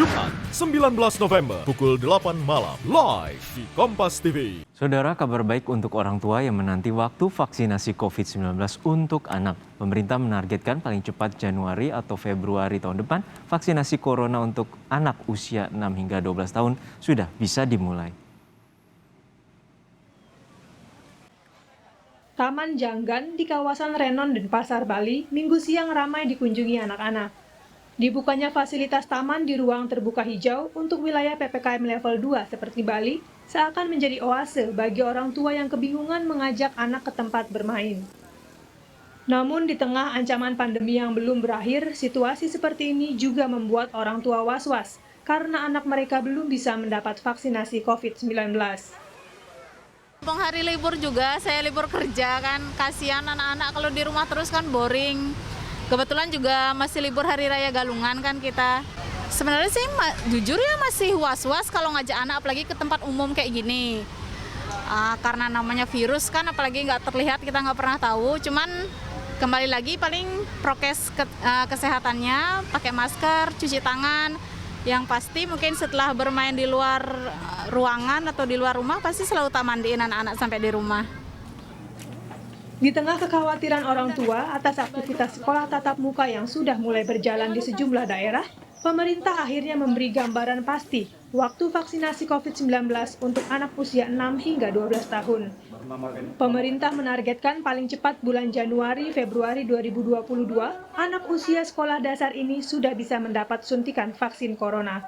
Jumat 19 November pukul 8 malam live di Kompas TV. Saudara, kabar baik untuk orang tua yang menanti waktu vaksinasi COVID-19 untuk anak. Pemerintah menargetkan paling cepat Januari atau Februari tahun depan, vaksinasi corona untuk anak usia 6 hingga 12 tahun sudah bisa dimulai. Taman Janggan di kawasan Renon dan Pasar Bali Minggu siang ramai dikunjungi anak-anak. Dibukanya fasilitas taman di ruang terbuka hijau untuk wilayah PPKM level 2 seperti Bali seakan menjadi oase bagi orang tua yang kebingungan mengajak anak ke tempat bermain. Namun di tengah ancaman pandemi yang belum berakhir, situasi seperti ini juga membuat orang tua was-was karena anak mereka belum bisa mendapat vaksinasi COVID-19. Hari libur juga, saya libur kerja kan, kasihan anak-anak kalau di rumah terus kan boring. Kebetulan juga masih libur Hari Raya Galungan kan kita. Sebenarnya sih jujur ya masih was-was kalau ngajak anak apalagi ke tempat umum kayak gini. Karena namanya virus kan apalagi nggak terlihat, kita nggak pernah tahu. Cuman kembali lagi paling prokes kesehatannya, pakai masker, cuci tangan. Yang pasti mungkin setelah bermain di luar ruangan atau di luar rumah pasti selalu tak mandiin anak-anak sampai di rumah. Di tengah kekhawatiran orang tua atas aktivitas sekolah tatap muka yang sudah mulai berjalan di sejumlah daerah, pemerintah akhirnya memberi gambaran pasti waktu vaksinasi COVID-19 untuk anak usia 6 hingga 12 tahun. Pemerintah menargetkan paling cepat bulan Januari-Februari 2022, anak usia sekolah dasar ini sudah bisa mendapat suntikan vaksin corona.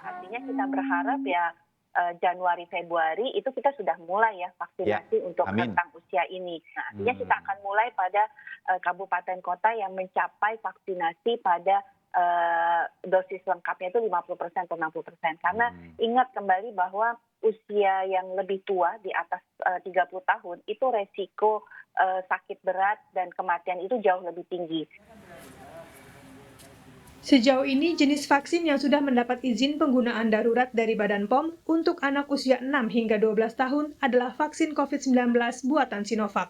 Artinya kita berharap ya Januari-Februari itu kita sudah mulai ya vaksinasi untuk rentang usia ini. Nah, artinya kita akan mulai pada kabupaten kota yang mencapai vaksinasi pada dosis lengkapnya itu 50% atau 60%. Karena ingat kembali bahwa usia yang lebih tua di atas 30 tahun itu resiko sakit berat dan kematian itu jauh lebih tinggi. Sejauh ini, jenis vaksin yang sudah mendapat izin penggunaan darurat dari Badan POM untuk anak usia 6 hingga 12 tahun adalah vaksin COVID-19 buatan Sinovac.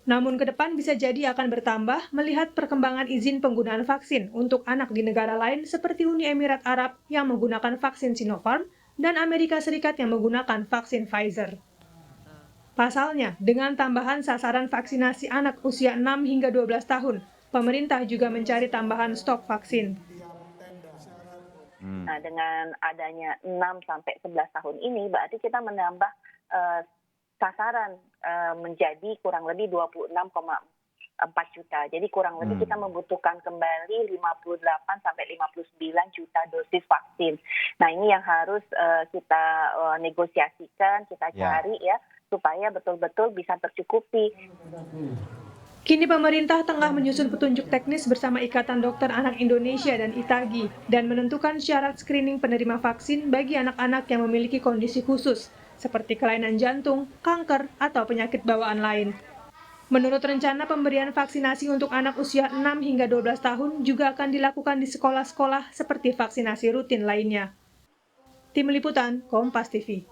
Namun ke depan bisa jadi akan bertambah melihat perkembangan izin penggunaan vaksin untuk anak di negara lain seperti Uni Emirat Arab yang menggunakan vaksin Sinopharm dan Amerika Serikat yang menggunakan vaksin Pfizer. Pasalnya, dengan tambahan sasaran vaksinasi anak usia 6 hingga 12 tahun, pemerintah juga mencari tambahan stok vaksin. Nah, dengan adanya 6 sampai 11 tahun ini, berarti kita menambah sasaran menjadi kurang lebih 26,4 juta. Jadi kurang lebih kita membutuhkan kembali 58 sampai 59 juta dosis vaksin. Nah, ini yang harus kita negosiasikan, kita cari ya, supaya betul-betul bisa tercukupi. Kini pemerintah tengah menyusun petunjuk teknis bersama Ikatan Dokter Anak Indonesia dan ITAGI dan menentukan syarat screening penerima vaksin bagi anak-anak yang memiliki kondisi khusus, seperti kelainan jantung, kanker, atau penyakit bawaan lain. Menurut rencana, pemberian vaksinasi untuk anak usia 6 hingga 12 tahun juga akan dilakukan di sekolah-sekolah seperti vaksinasi rutin lainnya. Tim Liputan, Kompas TV.